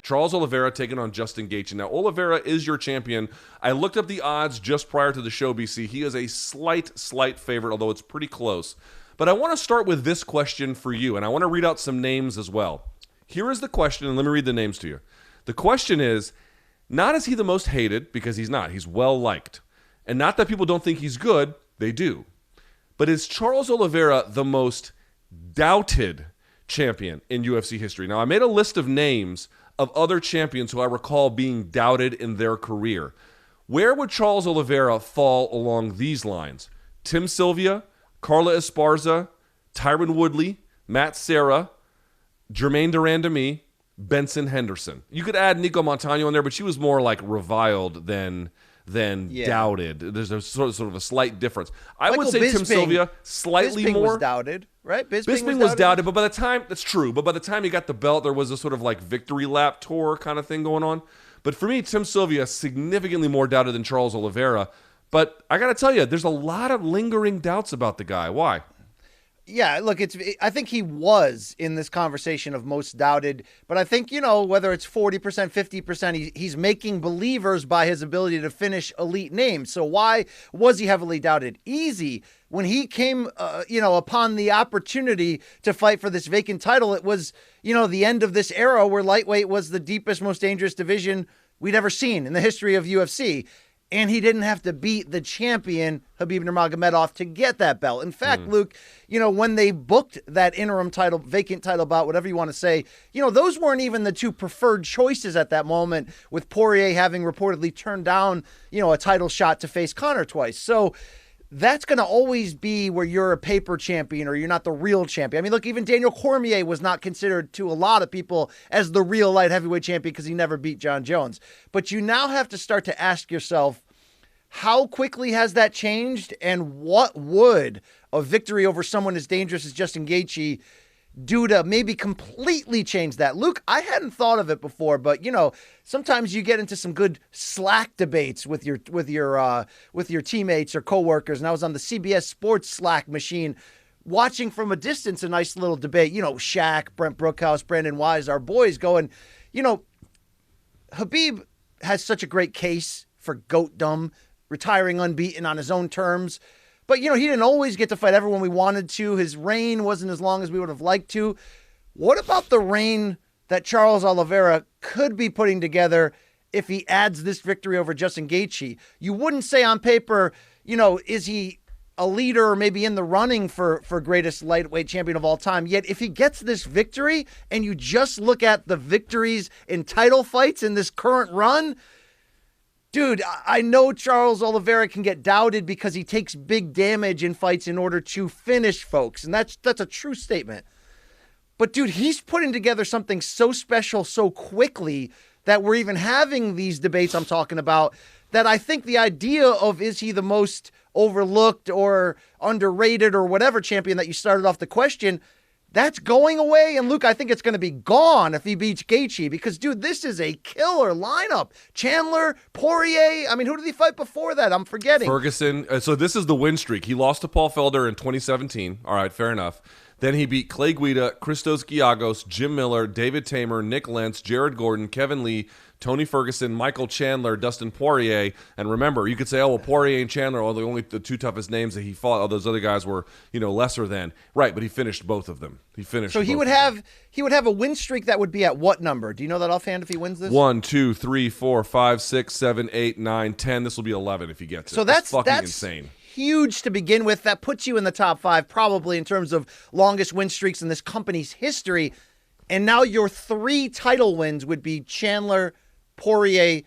Charles Oliveira taking on Justin Gaethje. Now, Oliveira is your champion. I looked up the odds just prior to the show, BC. He is a slight favorite, although it's pretty close. But I want to start with this question for you, and I want to read out some names as well. Here is the question, and let me read the names to you. The question is, not is he the most hated, because he's not. He's well-liked. And not that people don't think he's good. They do. But is Charles Oliveira the most doubted champion in UFC history? Now, I made a list of names of other champions who I recall being doubted in their career. Where would Charles Oliveira fall along these lines? Tim Sylvia, Carla Esparza, Tyron Woodley, Matt Serra, Jermaine Durandamy, Benson Henderson. You could add Nico Montano in there, but she was more like reviled than doubted. There's a sort of a slight difference. I would say Tim Sylvia slightly more. Was doubted, right? Bisping was doubted, but by the time, that's true, but by the time he got the belt, there was a sort of like victory lap tour kind of thing going on. But for me, Tim Sylvia significantly more doubted than Charles Oliveira. But I got to tell you, there's a lot of lingering doubts about the guy. Why? Yeah, look, I think he was in this conversation of most doubted, but I think, whether it's 40%, 50%, he's making believers by his ability to finish elite names. So why was he heavily doubted? Easy. When he came, upon the opportunity to fight for this vacant title, it was, the end of this era where lightweight was the deepest, most dangerous division we'd ever seen in the history of UFC. And he didn't have to beat the champion, Khabib Nurmagomedov, to get that belt. In fact, Luke, when they booked that interim title, vacant title bout, whatever you want to say, those weren't even the two preferred choices at that moment, with Poirier having reportedly turned down, a title shot to face Conor twice. So that's going to always be where you're a paper champion or you're not the real champion. I mean, look, even Daniel Cormier was not considered to a lot of people as the real light heavyweight champion because he never beat John Jones. But you now have to start to ask yourself, how quickly has that changed, and what would a victory over someone as dangerous as Justin Gaethje do to maybe completely change that? Luke, I hadn't thought of it before, but sometimes you get into some good Slack debates with your teammates or coworkers. And I was on the CBS Sports Slack machine watching from a distance a nice little debate. Shaq, Brent Brookhouse, Brandon Wise, our boys going, Khabib has such a great case for goatdom, retiring unbeaten on his own terms. But, he didn't always get to fight everyone we wanted to. His reign wasn't as long as we would have liked to. What about the reign that Charles Oliveira could be putting together if he adds this victory over Justin Gaethje? You wouldn't say on paper, is he a leader or maybe in the running for greatest lightweight champion of all time? Yet if he gets this victory and you just look at the victories in title fights in this current run, dude, I know Charles Oliveira can get doubted because he takes big damage in fights in order to finish folks. And that's a true statement. But dude, he's putting together something so special so quickly that we're even having these debates I'm talking about, that I think the idea of is he the most overlooked or underrated or whatever champion that you started off the question, that's going away. And Luke, I think it's going to be gone if he beats Gaethje because, dude, this is a killer lineup. Chandler, Poirier. I mean, who did he fight before that? I'm forgetting. Ferguson. So this is the win streak. He lost to Paul Felder in 2017. All right, fair enough. Then he beat Clay Guida, Christos Giagos, Jim Miller, David Tamer, Nick Lentz, Jared Gordon, Kevin Lee, Tony Ferguson, Michael Chandler, Dustin Poirier. And remember, you could say, Poirier and Chandler are only the two toughest names that he fought. All those other guys were, lesser than. Right, but he finished both of them. So he would have a win streak that would be at what number? Do you know that offhand if he wins this? 1, 2, 3, 4, 5, 6, 7, 8, 9, 10. This will be 11 if he gets it. So that's fucking insane. Huge to begin with. That puts you in the top 5 probably in terms of longest win streaks in this company's history. And now your 3 title wins would be Chandler, Poirier,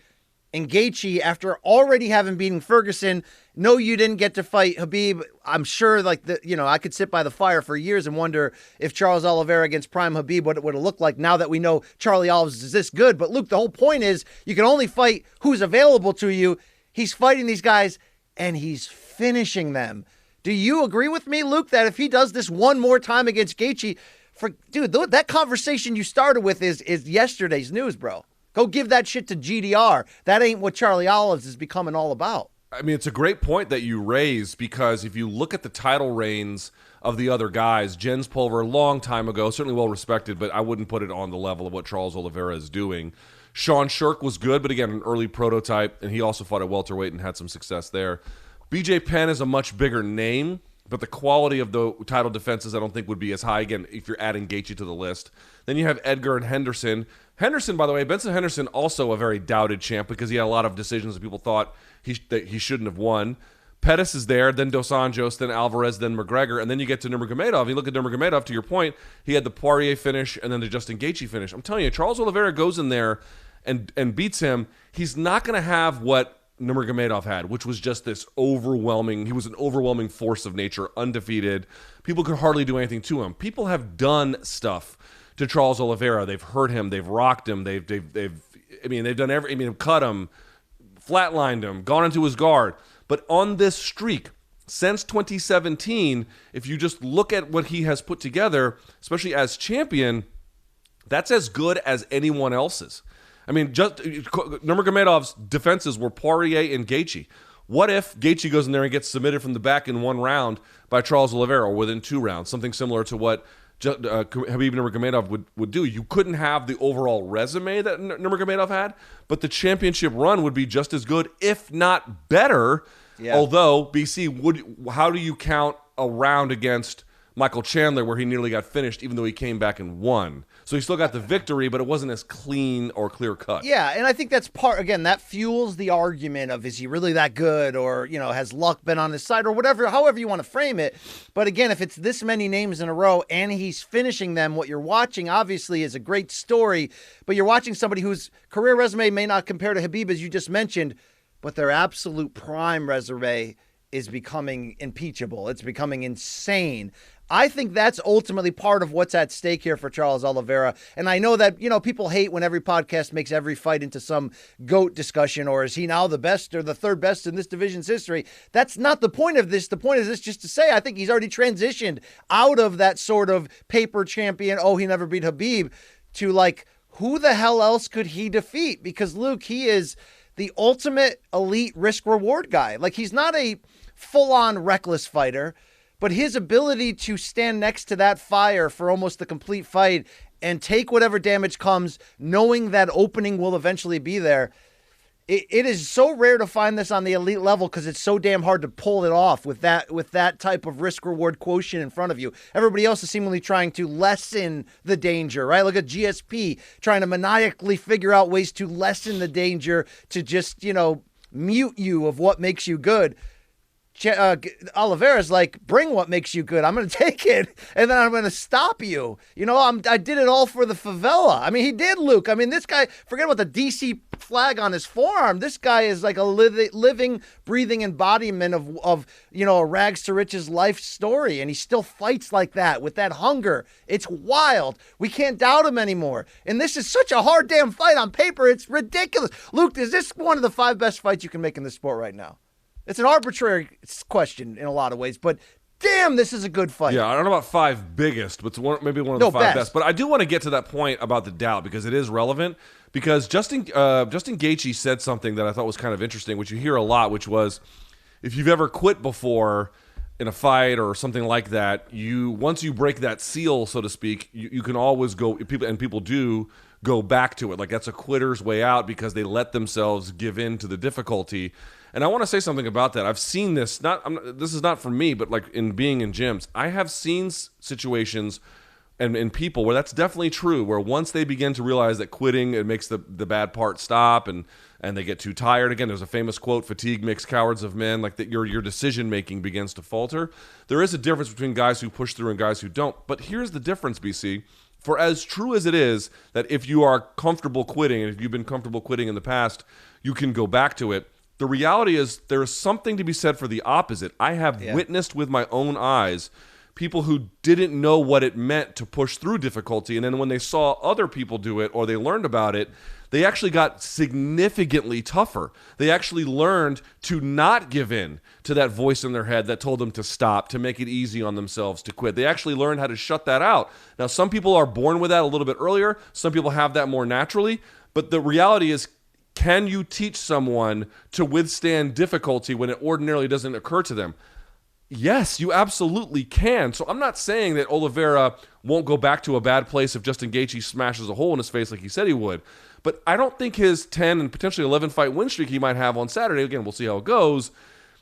and Gaethje after already having beaten Ferguson. No, you didn't get to fight Khabib. I'm sure I could sit by the fire for years and wonder if Charles Oliveira against prime Khabib, what it would have looked like now that we know Charlie Olives is this good. But Luke, the whole point is you can only fight who's available to you. He's fighting these guys and he's finishing them. Do you agree with me, Luke, that if he does this one more time against Gaethje, that conversation you started with is yesterday's news, bro. Go give that shit to GDR. That ain't what Charlie Olives is becoming all about. I mean, it's a great point that you raise because if you look at the title reigns of the other guys. Jens Pulver, long time ago, certainly well respected, but I wouldn't put it on the level of what Charles Oliveira is doing. Sean Shirk was good, but again, an early prototype, and he also fought at welterweight and had some success there. BJ Penn is a much bigger name, but the quality of the title defenses I don't think would be as high, again, if you're adding Gaethje to the list. Then you have Edgar and Henderson. Henderson, by the way, Benson Henderson, also a very doubted champ because he had a lot of decisions that people thought that he shouldn't have won. Pettis is there, then Dos Anjos, then Alvarez, then McGregor, and then you get to Nurmagomedov. You look at Nurmagomedov, to your point, he had the Poirier finish and then the Justin Gaethje finish. I'm telling you, Charles Oliveira goes in there and beats him. He's not going to have what Nurmagomedov had, which was just this overwhelming, he was an overwhelming force of nature, undefeated. People could hardly do anything to him. People have done stuff to Charles Oliveira. They've hurt him, they've rocked him, they've done cut him, flatlined him, gone into his guard. But on this streak, since 2017, if you just look at what he has put together, especially as champion, that's as good as anyone else's. I mean, just Nurmagomedov's defenses were Poirier and Gaethje. What if Gaethje goes in there and gets submitted from the back in one round by Charles Oliveira or within 2 rounds? Something similar to what Khabib Nurmagomedov would do. You couldn't have the overall resume that Nurmagomedov had, but the championship run would be just as good, if not better. Yeah. Although, BC, how do you count a round against Michael Chandler where he nearly got finished even though he came back and won? So he still got the victory, but it wasn't as clean or clear cut. Yeah, and I think that's that fuels the argument of, is he really that good, or, has luck been on his side, or whatever, however you want to frame it. But again, if it's this many names in a row and he's finishing them, what you're watching obviously is a great story, but you're watching somebody whose career resume may not compare to Khabib, as you just mentioned, but their absolute prime resume is becoming impeachable. It's becoming insane. I think that's ultimately part of what's at stake here for Charles Oliveira. And I know that, people hate when every podcast makes every fight into some GOAT discussion, or is he now the best or the third best in this division's history? That's not the point of this. The point of this just to say, I think he's already transitioned out of that sort of paper champion, he never beat Khabib, to who the hell else could he defeat? Because, Luke, he is the ultimate elite risk-reward guy. He's not a full-on reckless fighter, but his ability to stand next to that fire for almost the complete fight and take whatever damage comes, knowing that opening will eventually be there, it is so rare to find this on the elite level because it's so damn hard to pull it off with that type of risk-reward quotient in front of you. Everybody else is seemingly trying to lessen the danger, right? Look at GSP trying to maniacally figure out ways to lessen the danger to just, mute you of what makes you good. Oliveira's bring what makes you good. I'm going to take it, and then I'm going to stop you. I did it all for the favela. I mean, he did, Luke. I mean, this guy, forget about the DC flag on his forearm. This guy is like a living, breathing embodiment of a rags to riches life story, and he still fights like that with that hunger. It's wild. We can't doubt him anymore. And this is such a hard damn fight on paper. It's ridiculous. Luke, is this one of the 5 best fights you can make in this sport right now? It's an arbitrary question in a lot of ways, but damn, this is a good fight. Yeah, I don't know about 5 biggest, but it's maybe one of the 5 best. But I do want to get to that point about the doubt because it is relevant. Because Justin Gaethje said something that I thought was kind of interesting, which you hear a lot, which was, if you've ever quit before in a fight or something like that, once you break that seal, so to speak, you can always go. People do go back to it. That's a quitter's way out because they let themselves give in to the difficulty. And I want to say something about that. I've seen this. This is not for me, but in being in gyms, I have seen situations and in people where that's definitely true. Where once they begin to realize that quitting, it makes the bad part stop, and they get too tired. Again, there's a famous quote: "Fatigue makes cowards of men." Your decision making begins to falter. There is a difference between guys who push through and guys who don't. But here's the difference, BC. For as true as it is that if you are comfortable quitting, and if you've been comfortable quitting in the past, you can go back to it. The reality is there is something to be said for the opposite. I have witnessed with my own eyes people who didn't know what it meant to push through difficulty, and then when they saw other people do it or they learned about it, they actually got significantly tougher. They actually learned to not give in to that voice in their head that told them to stop, to make it easy on themselves, to quit. They actually learned how to shut that out. Now, some people are born with that a little bit earlier. Some people have that more naturally. But the reality is, can you teach someone to withstand difficulty when it ordinarily doesn't occur to them? Yes, you absolutely can. So I'm not saying that Oliveira won't go back to a bad place if Justin Gaethje smashes a hole in his face like he said he would. But I don't think his 10 and potentially 11 fight win streak he might have on Saturday, again, we'll see how it goes.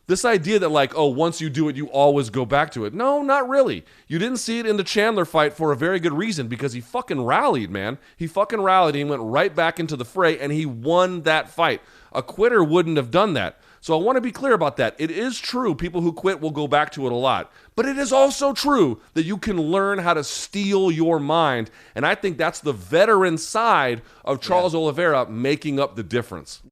This idea that like, oh, once you do it, you always go back to it. No, not really. You didn't see it in the Chandler fight for a very good reason, because he fucking rallied, man. He fucking rallied. He went right back into the fray, and he won that fight. A quitter wouldn't have done that. So I want to be clear about that. It is true people who quit will go back to it a lot. But it is also true that you can learn how to steel your mind. And I think that's the veteran side of Charles Oliveira making up the difference.